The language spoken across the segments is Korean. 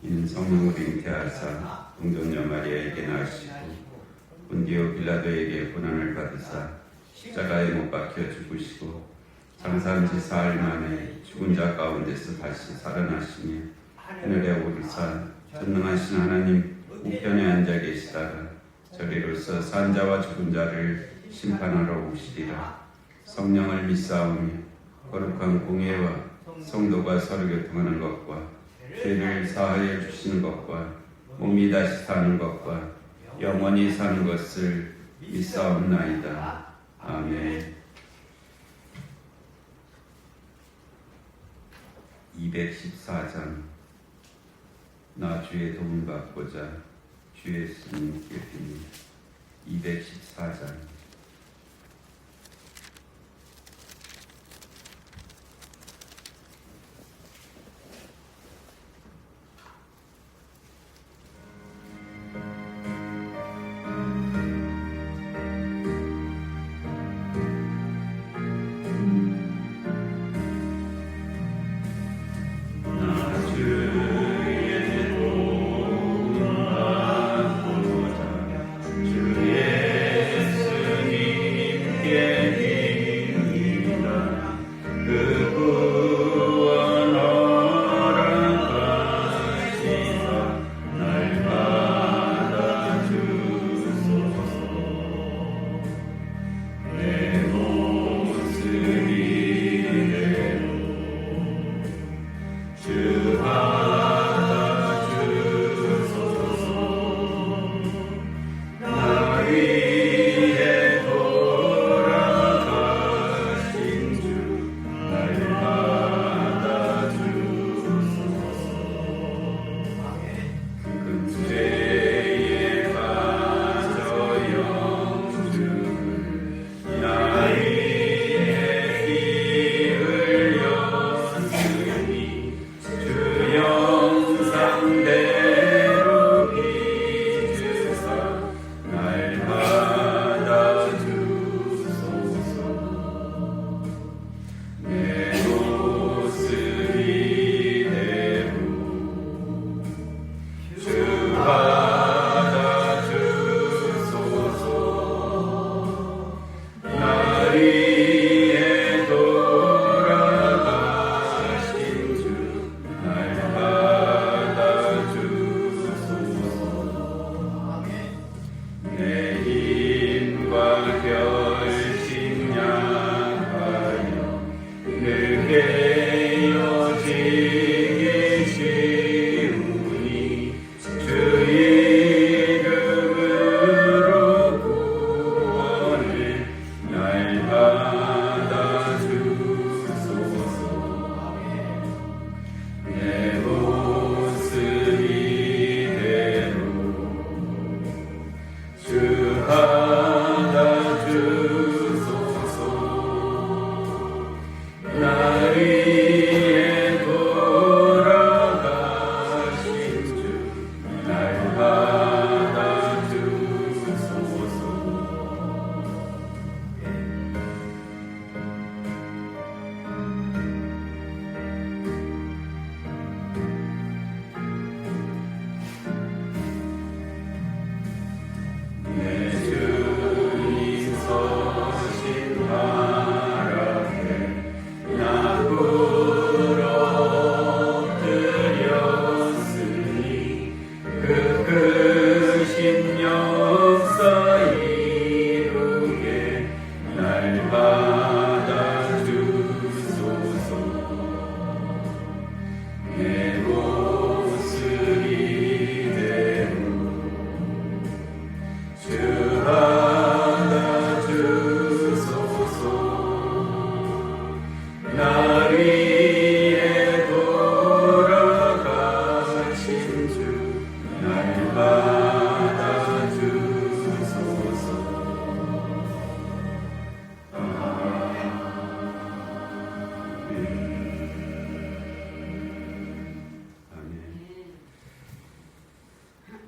이는 성령으로 잉태하사 동정녀 마리아에게 나으시고 본디오 빌라도에게 고난을 받으사 십자가에 못 박혀 죽으시고 장사한 지 사흘 만에 죽은 자 가운데서 다시 살아나시며 하늘에 오르사 전능하신 하나님 우편에 앉아 계시다가 저리로서 산 자와 죽은 자를 심판하러 오시리라. 성령을 믿사오며 거룩한 공예와 성도가 서로 교통하는 것과 죄를 사하여 주시는 것과 몸이 다시 사는 것과 영원히 사는 것을 믿사옵나이다. 아멘. 214장. 나 주의 도움 받고자 주의 스님께 비니. 214장.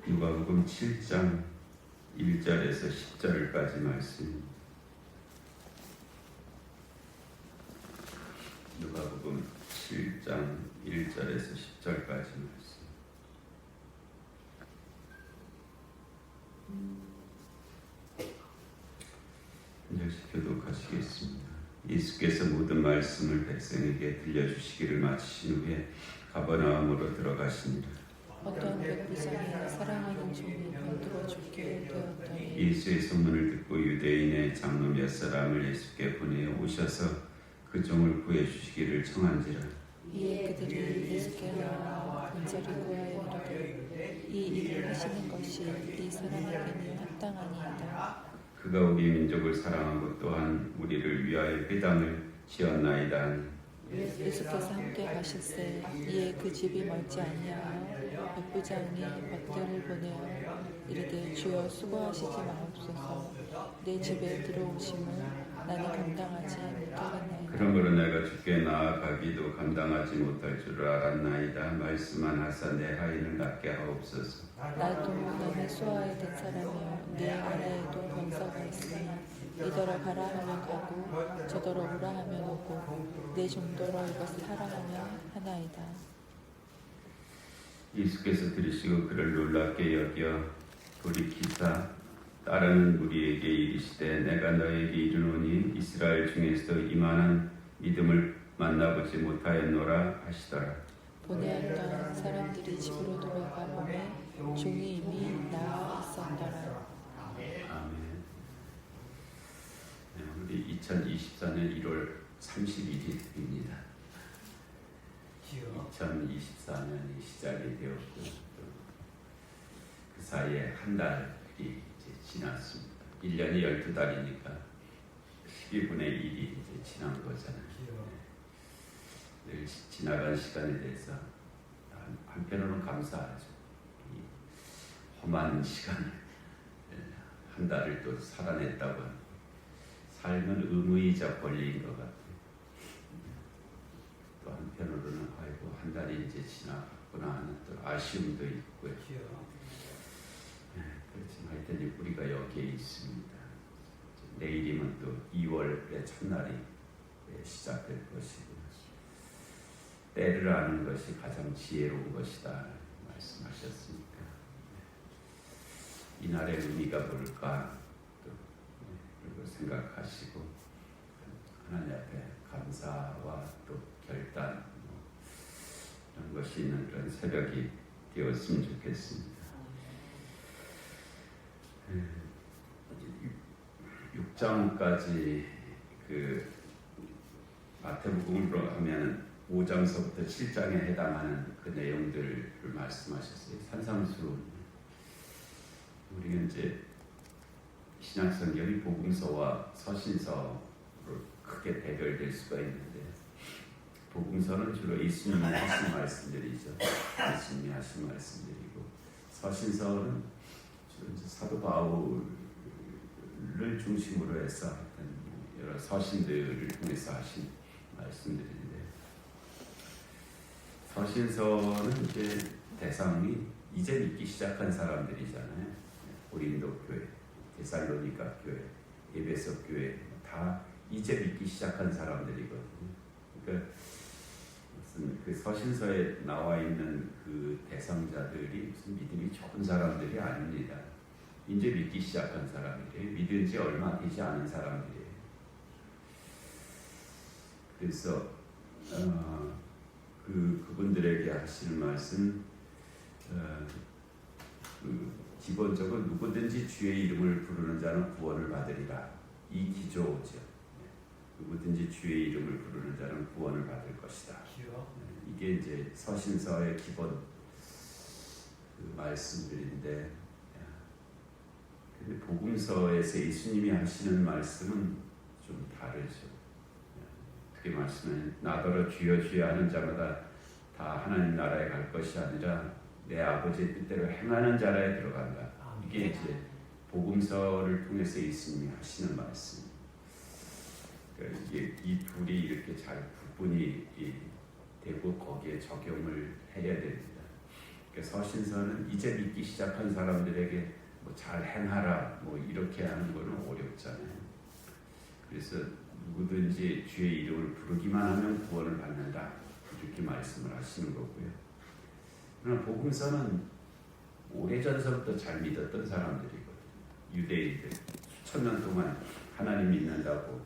누가복음 7장 1절에서 10절까지 말씀. 누가복음 7장 1절에서 10절까지 말씀. 교독하시겠습니다. 예수께서 모든 말씀을 백성에게 들려주시기를 마치신 후에 가버나움으로 들어가시니라. 어떤 백부장이 사랑하는 종이 베드로 죽게 되었더니 예수의 소문을 듣고 유대인의 장로 몇 사람을 예수께 보내어 오셔서 그 종을 구해주시기를 청한지라. 이에 그들이 예수께 나와 간절히 구하여 이르되 이 일을 하시는 것이 이 사람에게는 합당하니이다. 그가 우리 민족을 사랑하고 또한 우리를 위하여 회당을 지었나이다 하니 예수께서 함께 가실새 이에 그 집이 멀지 아니하여 백부장이 막대를 보내어 이르되 주여 수고하시지 마옵소서. 내 집에 들어오심을 나는 감당하지 못하겠나이다. 그러므로 내가 주께 나아가기도 감당하지 못할 줄 알았나이다. 말씀만 하사 내 하인을 낫게 하옵소서. 나도 남의 수하에 든 사람이여 내 아래에도 병사가 있으니 이더러 가라 하면 가고 저더러 오라 하면 오고 내 정도로 이것을 하라 하면 하나이다. 예수께서 들으시고 그를 놀랍게 여겨 돌이키사 따르는 무리에게 이르시되 내가 너에게 이르노니 이스라엘 중에서도 이만한 믿음을 만나보지 못하였노라 하시더라. 보내었던 사람들이 집으로 돌아가 보매 종이 이미 나와 있었더라. 아멘. 네, 우리 2024년 1월 31일입니다. 2024년이 시작이 되었고 그 사이에 한 달이 이제 지났습니다. 1년이 12달이니까 12분의 1이 이제 지난 거잖아요. 늘 지나간 시간에 대해서 한편으로는 감사하죠. 이 험한 시간을 한 달을 또 살아냈다고 하는 삶은 의무이자 권리인 것 같아요. 또 한편으로는 아이고 한 달이 이제 지나갔구나 하는 또 아쉬움도 있고요. 그렇지만 하여튼 우리가 여기에 있습니다. 내일이면 또 2월의 첫날이 시작될 것이고 때를 아는 것이 가장 지혜로운 것이다 말씀하셨으니까 이날의 의미가 뭘까 또 그리고 생각하시고 하나님 앞에 감사와 또 결단 이런 것이 있는 그런 새벽이 되었으면 좋겠습니다. 6장까지 그 마태복음으로 하면 5장서부터 7장에 해당하는 그 내용들을 말씀하셨어요. 산상수훈. 우리가 이제 신약성경이 복음서와 서신서로 크게 대별될 수가 있는데 복음서는 주로 예수님이 하신 말씀들이죠. 예수님이 하신 말씀들이고 서신서는 주로 이제 사도 바울을 중심으로 해서 여러 서신들을 통해서 하신 말씀들인데 서신서는 이제 대상이 이제 믿기 시작한 사람들이잖아요. 고린도 교회, 데살로니가 교회, 에베소 교회 다 이제 믿기 시작한 사람들이거든요. 그러니까 무슨 그 서신서에 나와 있는 그 대상자들이 무슨 믿음이 좋은 사람들이 아닙니다. 이제 믿기 시작한 사람들이에요. 믿은 지 얼마 되지 않은 사람들이에요. 그래서 그분들에게 하시는 말씀 기본적으로 누구든지 주의 이름을 부르는 자는 구원을 받으리라. 이 기조죠. 누구든지 주의 이름을 부르는 자는 구원을 받을 것이다. 이게 이제 서신서의 기본 그 말씀들인데 근데 복음서에서 예수님이 하시는 말씀은 좀 다르죠. 어떻게 말씀해? 나더러 주여 주여 하는 자마다 다 하나님 나라에 갈 것이 아니라 내 아버지의 뜻대로 행하는 자라에 들어간다. 이게 이제 복음서를 통해서 예수님이 하시는 말씀. 그러니까 이게 이 둘이 이렇게 잘 구분이 되고 거기에 적용을 해야 됩니다. 그러니까 서신서는 이제 믿기 시작한 사람들에게 뭐 잘 행하라 뭐 이렇게 하는 거는 어렵잖아요. 그래서 누구든지 주의 이름을 부르기만 하면 구원을 받는다 이렇게 말씀을 하시는 거고요. 그러나 복음서는 오래전서부터 잘 믿었던 사람들이거든요. 유대인들 수천 년 동안 하나님 믿는다고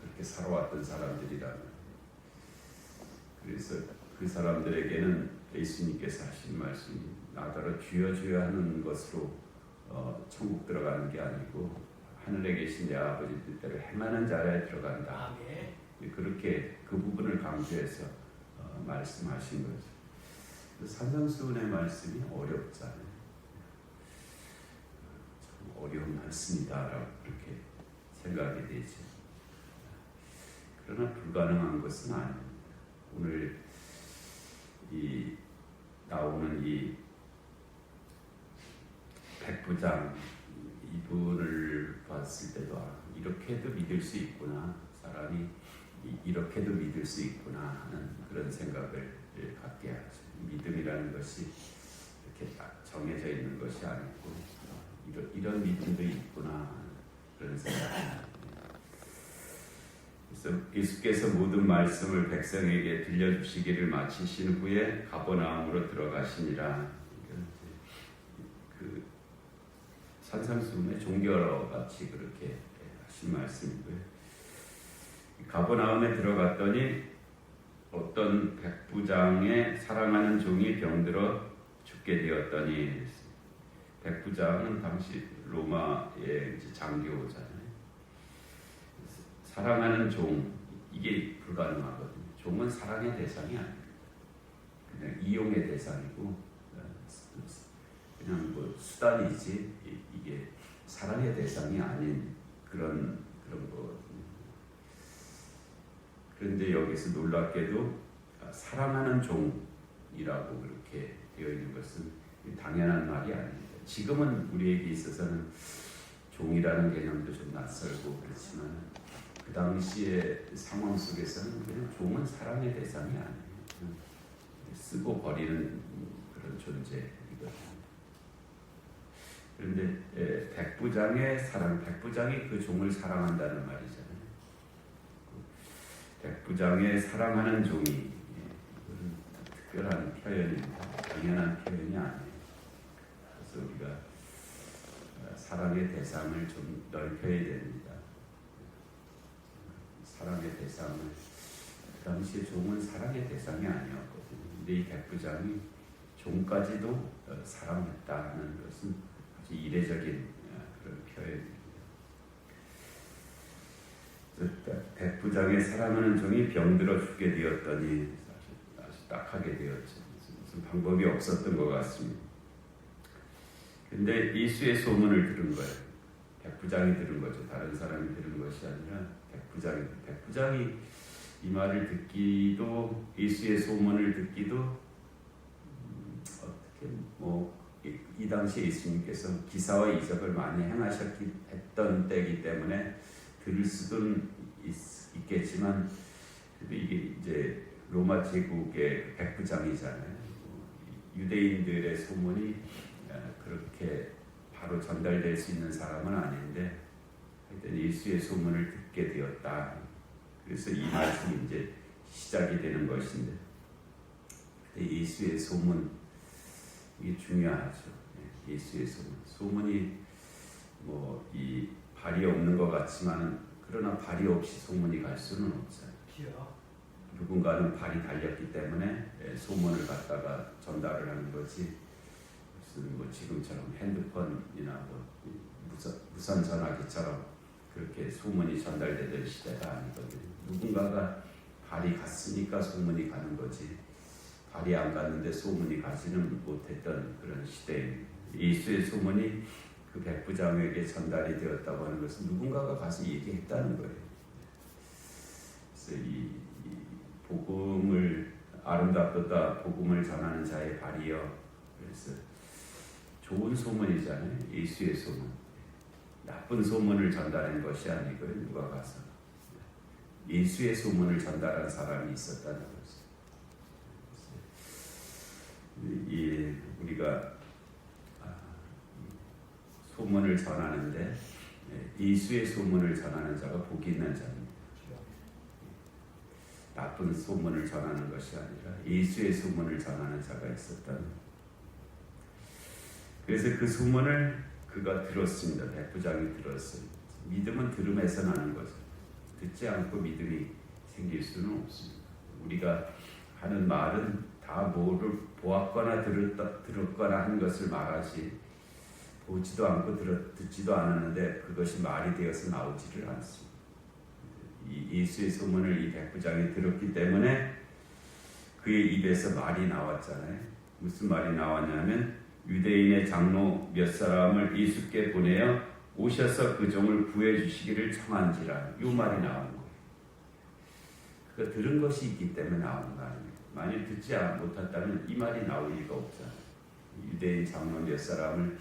그렇게 살아왔던 사람들이라면, 그래서 그 사람들에게는 예수님께서 하신 말씀이 나더러 주여 주여 하는 것으로 천국 들어가는 게 아니고 하늘에 계신 내 아버지 뜻대로 행하는 자라에 들어간다. 그렇게 그 부분을 강조해서 말씀하신 거죠. 산상수훈의 말씀이 어렵잖아요. 참 어려운 말씀이다라고 그렇게 생각이 되죠. 그러나 불가능한 것은 아닙니다. 오늘 이 나오는 이 백부장 이분을 봤을 때도 이렇게도 믿을 수 있구나, 사람이 이렇게도 믿을 수 있구나 하는 그런 생각을 갖게 하죠. 믿음이라는 것이 이렇게 딱 정해져 있는 것이 아니고 이런 믿음도 있구나 그런 생각. 그래서 예수께서 모든 말씀을 백성에게 들려주시기를 마치신 후에 가버나움으로 들어가시니라. 그 산상수훈의 종결어 같이 그렇게 하신 말씀이고요. 가버나움에 들어갔더니 어떤 백부장의 사랑하는 종이 병들어 죽게 되었더니, 백부장은 당시 로마의 장교잖아요. 사랑하는 종, 이게 불가능하거든요. 종은 사랑의 대상이 아니에요. 그냥 이용의 대상이고 그냥 뭐 수단이지 이게 사랑의 대상이 아닌 그런 거거든요. 그런데 여기서 놀랍게도 사랑하는 종이라고 그렇게 되어 있는 것은 당연한 말이 아닙니다. 지금은 우리에게 있어서는 종이라는 개념도 좀 낯설고 그렇지만 그 당시의 상황 속에서는 그냥 종은 사랑의 대상이 아니에요. 쓰고 버리는 그런 존재이거든요. 그런데 백부장의 사랑, 백부장이 그 종을 사랑한다는 말이잖아요. 백부장의 사랑하는 종이, 이거는 특별한 표현입니다. 당연한 표현이 아니에요. 그래서 우리가 사랑의 대상을 좀 넓혀야 됩니다. 사랑의 대상을, 그 당시에 종은 사랑의 대상이 아니었거든요. 근데 이 백부장이 종까지도 사랑했다는 것은 아주 이례적인 그런 표현입니다. 백부장의 사랑하는 종이 병들어 죽게 되었더니, 아주 딱하게 되었죠. 무슨 방법이 없었던 것 같습니다. 근데 예수의 소문을 들은 거예요. 백부장이 들은 거죠. 다른 사람이 들은 것이 아니라 백부장이 이 말을 듣기도, 예수의 소문을 듣기도 어떻게 이 당시에 예수님께서 기사와 이적을 많이 했던 때이기 때문에 들을 수도 있겠지만, 그래도 이게 이제 로마 제국의 백부장이잖아요. 유대인들의 소문이 그렇게 바로 전달될 수 있는 사람은 아닌데, 하여튼 예수의 소문을 듣게 되었다. 그래서 이 말씀이 이제 시작이 되는 것인데, 예수의 소문, 이게 중요하죠. 예수의 소문이 이 발이 없는 것 같지만, 그러나 발이 없이 소문이 갈 수는 없어요. 누군가는 발이 달렸기 때문에 소문을 갖다가 전달을 하는 거지, 무슨 지금처럼 핸드폰이나 무선 전화기처럼 그렇게 소문이 전달되던 시대가 아니거든요. 누군가가 발이 갔으니까 소문이 가는 거지, 발이 안 갔는데 소문이 가지는 못했던 그런 시대입니다. 예수의 소문이 그 백부장에게 전달이 되었다고 하는 것은 누군가가 가서 얘기했다는 거예요. 그래서 이 복음을, 아름답도다 복음을 전하는 자의 발이여. 그래서 좋은 소문이잖아요. 예수의 소문. 나쁜 소문을 전달한 것이 아니고요. 누가 가서 예수의 소문을 전달한 사람이 있었다는 거죠. 우리가 소문을 전하는데 예수의 소문을 전하는 자가 복이 있는 자입니다. 나쁜 소문을 전하는 것이 아니라 예수의 소문을 전하는 자가 있었다는. 그래서 그 소문을 그가 들었습니다. 백부장이 들었어요. 믿음은 들음에서 나는 거죠. 듣지 않고 믿음이 생길 수는 없습니다. 우리가 하는 말은 다 뭐를 보았거나 들었거나 한 것을 말하지 보지도 않고 듣지도 않았는데 그것이 말이 되어서 나오지를 않습니다. 이 예수의 소문을 이 백부장이 들었기 때문에 그의 입에서 말이 나왔잖아요. 무슨 말이 나왔냐면 유대인의 장로 몇 사람을 예수께 보내어 오셔서 그 종을 구해 주시기를 청한지라. 이 말이 나온 거예요. 그 들은 것이 있기 때문에 나오는 거 아닙니까? 만일 듣지 못했다면 이 말이 나올 리가 없잖아요. 유대인 장로 몇 사람을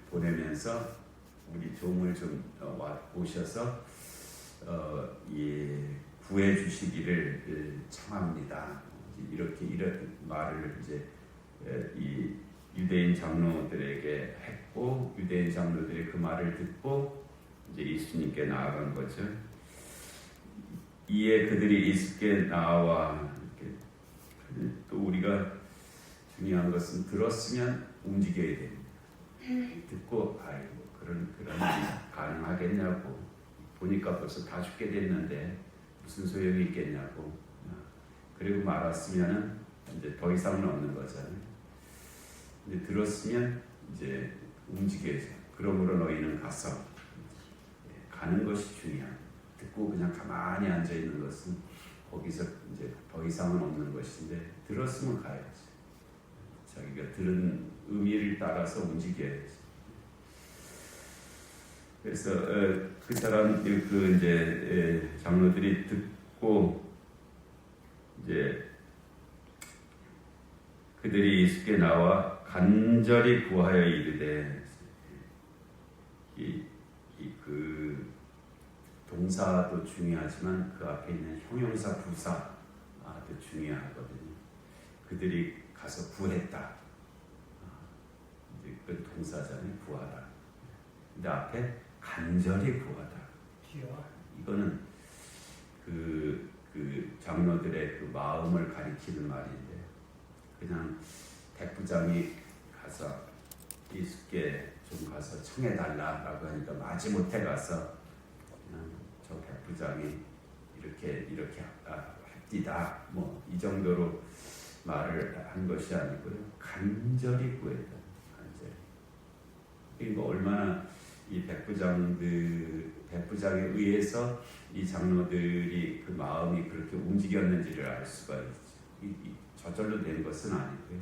보내면서 우리 종을 좀 오셔서 구해 주시기를 청합니다. 이런 말을 이제 이 유대인 장로들에게 했고 유대인 장로들이 그 말을 듣고 이제 예수님께 나아간 거죠. 이에 그들이 예수께 나와 또 우리가 중요한 것은 들었으면 움직여야 됩니다. 듣고 아이고 그런 일이 가능하겠냐고 보니까 벌써 다 죽게 됐는데 무슨 소용이 있겠냐고 그리고 말았으면은 이제 더 이상은 없는 거잖아요. 근데 들었으면 이제 움직여야죠. 그러므로 너희는 가서 가는 것이 중요합니다. 듣고 그냥 가만히 앉아 있는 것은 거기서 이제 더 이상은 없는 것인데 들었으면 가야지. 자기가 들은 의미를 따라서 움직여야지. 그래서 그 사람 그 이제 장로들이 듣고 이제 그들이 예수께 나와 간절히 구하여 이르되 그 동사도 중요하지만 그 앞에 있는 형용사 부사도 중요하거든요. 그들이 가서 구했다. 이제 그 동사잖아요. 구하다. 근데 앞에 간절히 구하다. 이거는 그 장로들의 그 마음을 가리키는 말인데 그냥 백부장이 가서 예수께 좀 가서 청해달라라고 하니까 마지못해 가서 그냥 저 백부장이 이렇게 합디다 뭐 이 정도로 말을 한 것이 아니고요. 간절히 구했다. 간절히. 그러니까 얼마나 이 백부장에 의해서 이 장로들이 그 마음이 그렇게 움직였는지를 알 수가 있죠. 저절로 된 것은 아니고요.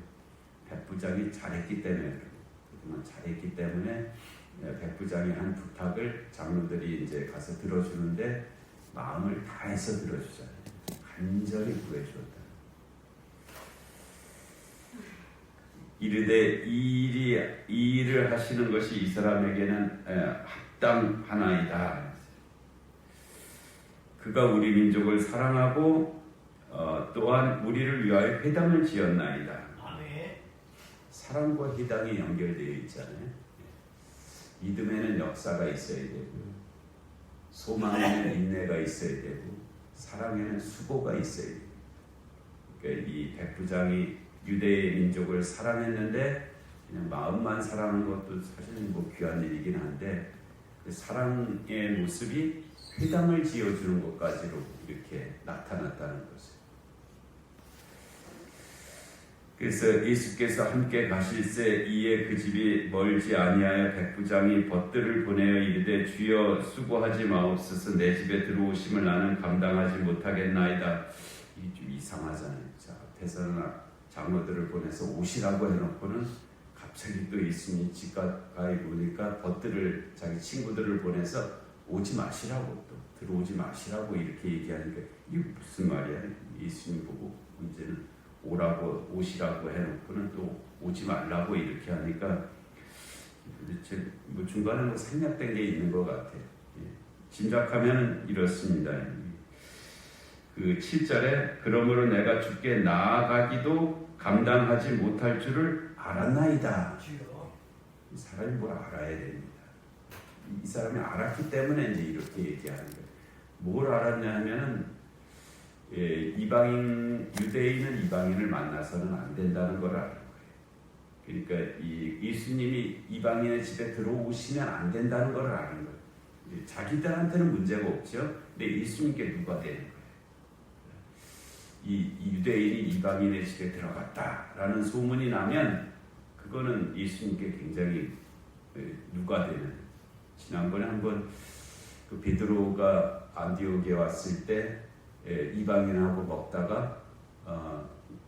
백부장이 잘했기 때문에 그동안 잘했기 때문에 백부장이 한 부탁을 장로들이 이제 가서 들어주는데 마음을 다해서 들어주잖아요. 간절히 구해주었다. 이르되 이 일을 하시는 것이 이 사람에게는 합당하나이다. 그가 우리 민족을 사랑하고 또한 우리를 위하여 회당을 지었나이다. 사랑과 회당이 연결되어 있잖아요. 믿음에는 역사가 있어야 되고 소망에는 인내가 있어야 되고 사랑에는 수고가 있어야 돼요. 그러니까 이 백부장이 유대의 민족을 사랑했는데 그냥 마음만 사랑하는 것도 사실 뭐 귀한 일이긴 한데 그 사랑의 모습이 회당을 지어주는 것까지로 이렇게 나타났다는 거죠. 그래서 예수께서 함께 가실새 이에 그 집이 멀지 아니하여 백부장이 벗들을 보내어 이르되 주여 수고하지 마옵소서 내 집에 들어오심을 나는 감당하지 못하겠나이다. 이게 좀 이상하잖아요. 자, 앞에서는 장로들을 보내서 오시라고 해놓고는 갑자기 또 예수님이 집 가까이 보니까 벗들을 자기 친구들을 보내서 오지 마시라고 또 들어오지 마시라고 이렇게 얘기하니까 이게 무슨 말이야? 예수님 보고 이제는 오시라고 해놓고는 또 오지 말라고 이렇게 하니까 도대체 뭐 중간에 뭐 생략된 게 있는 것 같아요. 짐작하면 이렇습니다. 그 7절에 그러므로 내가 주께 나아가기도 감당하지 못할 줄을 알았나이다. 이 사람이 뭘 알아야 됩니다. 이 사람이 알았기 때문에 이제 이렇게 얘기하는 거예요. 뭘 알았냐 하면은 이방인 유대인은 이방인을 만나서는 안 된다는 걸 아는 거예요. 그러니까 이 예수님이 이방인의 집에 들어오시면 안 된다는 걸 아는 거예요. 자기들한테는 문제가 없죠. 근데 예수님께 누가 되는 거예요? 이 유대인이 이방인의 집에 들어갔다라는 소문이 나면 그거는 예수님께 굉장히 누가 되는. 지난번에 한번 그 베드로가 안디옥에 왔을 때 이방인하고 먹다가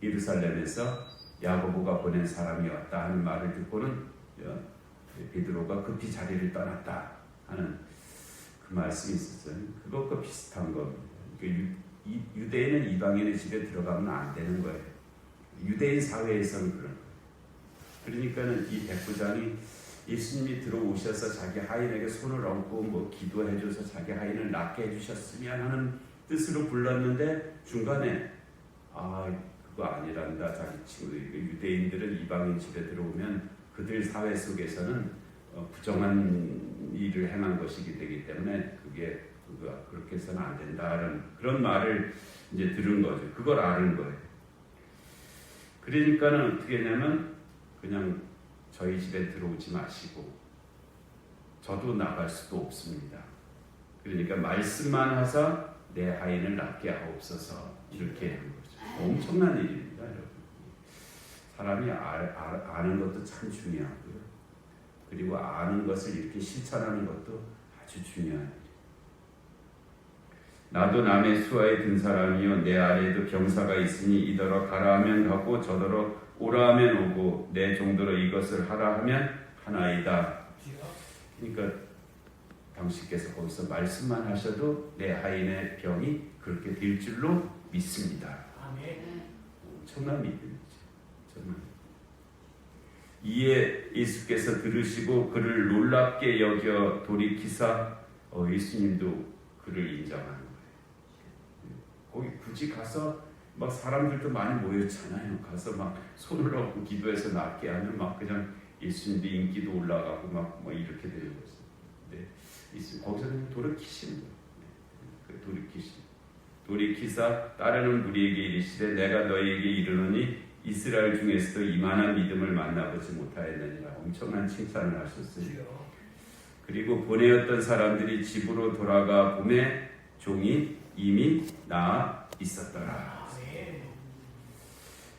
예루살렘에서 야고보가 보낸 사람이 왔다 하는 말을 듣고는 베드로가 급히 자리를 떠났다 하는 그 말씀이 있었어요. 그것과 비슷한 겁니다. 유대인은 이방인의 집에 들어가면 안 되는 거예요. 유대인 사회에서는 그런 거예요. 그러니까는 이 백부장이 예수님이 들어오셔서 자기 하인에게 손을 얹고 뭐 기도해줘서 자기 하인을 낫게 해주셨으면 하는 뜻으로 불렀는데 중간에 그거 아니란다. 자기 친구들 유대인들은 이방인 집에 들어오면 그들 사회 속에서는 부정한 일을 행한 것이기 되기 때문에 그렇게 해서는 안 된다는 그런 말을 이제 들은 거죠. 그걸 아는 거예요. 그러니까는 어떻게 했냐면 그냥 저희 집에 들어오지 마시고 저도 나갈 수도 없습니다. 그러니까 말씀만 하사 내 하인을 낫게 하옵소서 이렇게 한 거죠. 엄청난 일입니다, 여러분. 사람이 아는 것도 참 중요하고요. 그리고 아는 것을 이렇게 실천하는 것도 아주 중요한 일이에요. 나도 남의 수하에 든 사람이요 내 아래에도 병사가 있으니 이더러 가라 하면 가고 저더러 오라 하면 오고 내 종도로 이것을 하라 하면 하나이다. 그러니까 당신께서 거기서 말씀만 하셔도 내 하인의 병이 그렇게 될 줄로 믿습니다. 엄청난 믿음이죠. 정말. 이에 예수께서 들으시고 그를 놀랍게 여겨 돌이키사 예수님도 그를 인정하는 거예요. 거기 굳이 가서 막 사람들도 많이 모였잖아요. 가서 막 손을 얹고 기도해서 낫게 하면 막 그냥 예수님도 인기도 올라가고 막 이렇게 되는 거죠. 네, 거기서 그냥 돌이키시는 거예요. 돌이키사 따르는 무리에게 이르시되 내가 너희에게 이르노니 이스라엘 중에서도 이만한 믿음을 만나보지 못하였느니라. 엄청난 칭찬을 하셨어요. 그리고 보내었던 사람들이 집으로 돌아가 보매 종이 이미 나아 있었더라.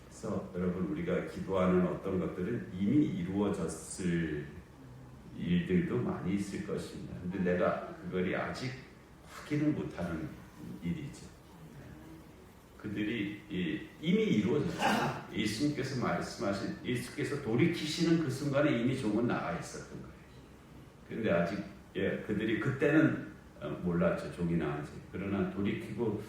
그래서 여러분 우리가 기도하는 어떤 것들은 이미 이루어졌을 일들도 많이 있을 것입니다. 근데 내가 그걸 아직 확인을 못하는 일이죠. 그들이 이미 이루어졌어요. 예수님께서 말씀하신 예수께서 돌이키시는 그 순간에 이미 종은 나아 있었던 거예요. 그런데 아직 그들이 그때는 몰랐죠. 종이 나은지. 그러나 돌이키고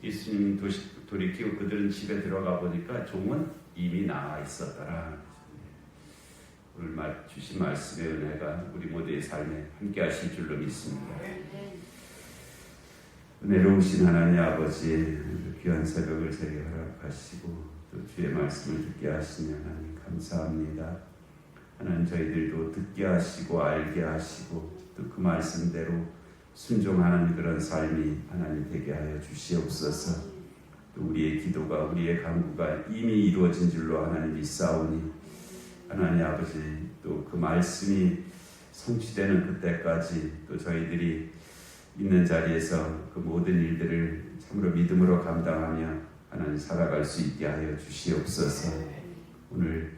예수님 돌이키고 그들은 집에 들어가 보니까 종은 이미 나아 있었더라. 오늘 주신 말씀의 은혜가 우리 모두의 삶에 함께 하실 줄로 믿습니다. 은혜로우신 하나님 아버지 귀한 새벽을 저에게 허락하시고 또 주의 말씀을 듣게 하시니 하나님 감사합니다. 하나님 저희들도 듣게 하시고 알게 하시고 또 그 말씀대로 순종하는 그런 삶이 하나님 되게 하여 주시옵소서. 또 우리의 기도가 우리의 간구가 이미 이루어진 줄로 하나님 믿사오니 하나님 아버지 또 그 말씀이 성취되는 그때까지 또 저희들이 있는 자리에서 그 모든 일들을 참으로 믿음으로 감당하며 하나님 살아갈 수 있게 하여 주시옵소서. 오늘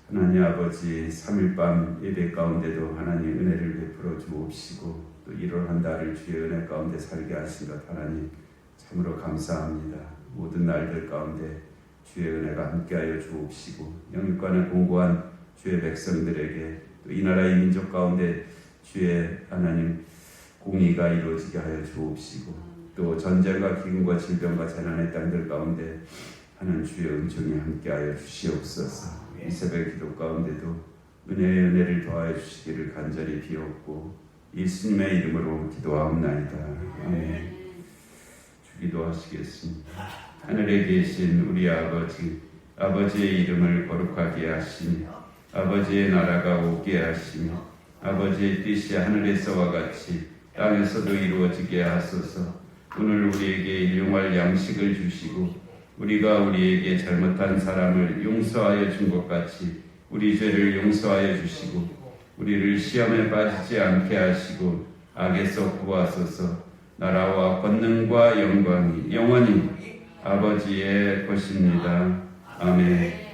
하나님 아버지 3일밤 예배 가운데도 하나님 은혜를 베풀어 주옵시고 또 1월 한 달을 주의 은혜 가운데 살게 하신 것 하나님 참으로 감사합니다. 모든 날들 가운데 주의 은혜가 함께하여 주옵시고 영육간에 공고한 주의 백성들에게 또 이 나라의 민족 가운데 주의 하나님 공의가 이루어지게 하여 주옵시고 또 전쟁과 기근과 질병과 재난의 땅들 가운데 하나님 주의 은총이 함께하여 주시옵소서. 이 새벽 기도 가운데도 은혜의 은혜를 더하여 주시기를 간절히 비옵고 예수님의 이름으로 기도하옵나이다. 아멘. 기도하시겠습니다. 하늘에 계신 우리 아버지, 아버지의 이름을 거룩하게 하시며 아버지의 나라가 오게 하시며 아버지의 뜻이 하늘에서와 같이 땅에서도 이루어지게 하소서. 오늘 우리에게 일용할 양식을 주시고 우리가 우리에게 잘못한 사람을 용서하여 준 것 같이 우리 죄를 용서하여 주시고 우리를 시험에 빠지지 않게 하시고 악에서 구하소서. 나라와 권능과 영광이 영원히 아버지의 것입니다. 아멘.